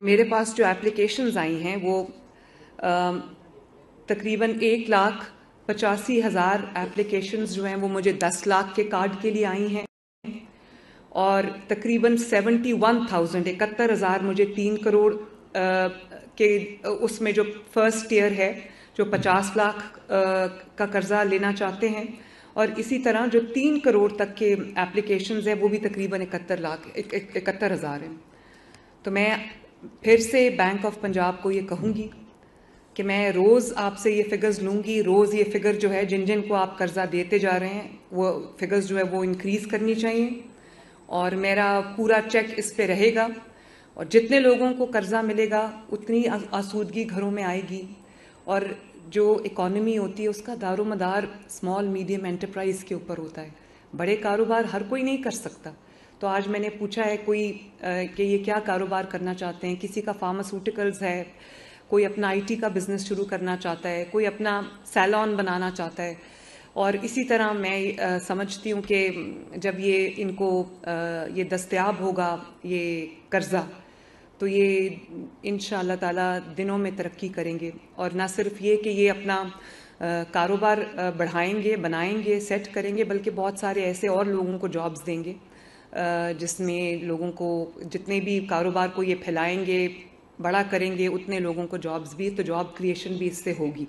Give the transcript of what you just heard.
میرے پاس جو اپلیکیشنز آئی ہیں وہ تقریباً 1,85,000 اپلیکیشنز جو ہیں وہ مجھے 10 لاکھ کے کارڈ کے لیے آئی ہیں، اور تقریباً 71,000 مجھے 3 کروڑ کے اس میں جو فرسٹ ایئر ہے جو 50 لاکھ کا قرضہ لینا چاہتے ہیں، اور اسی طرح جو 3 کروڑ تک کے اپلیکیشنز ہیں وہ بھی تقریباً 71,000 ہیں۔ تو میں پھر سے بینک آف پنجاب کو یہ کہوں گی کہ میں روز آپ سے یہ فگرز لوں گی، روز یہ فگر جو ہے جن کو آپ قرضہ دیتے جا رہے ہیں وہ فگرز جو ہے وہ انکریز کرنی چاہیے، اور میرا پورا چیک اس پہ رہے گا، اور جتنے لوگوں کو قرضہ ملے گا اتنی آسودگی گھروں میں آئے گی، اور جو اکانومی ہوتی ہے اس کا دار و مدار اسمال میڈیم انٹرپرائز کے اوپر ہوتا ہے، بڑے کاروبار ہر کوئی نہیں کر سکتا۔ تو آج میں نے پوچھا ہے کوئی کہ یہ کیا کاروبار کرنا چاہتے ہیں، کسی کا فارماسیوٹیکلز ہے، کوئی اپنا آئی ٹی کا بزنس شروع کرنا چاہتا ہے، کوئی اپنا سیلون بنانا چاہتا ہے، اور اسی طرح میں سمجھتی ہوں کہ جب یہ ان کو یہ دستیاب ہوگا یہ قرضہ، تو یہ انشاءاللہ تعالی دنوں میں ترقی کریں گے، اور نہ صرف یہ کہ یہ اپنا کاروبار بڑھائیں گے، بنائیں گے، سیٹ کریں گے، بلکہ بہت سارے ایسے اور لوگوں کو جابز دیں گے، جس میں لوگوں کو جتنے بھی کاروبار کو یہ پھیلائیں گے، بڑا کریں گے، اتنے لوگوں کو جابز بھی، تو جاب کریشن بھی اس سے ہوگی۔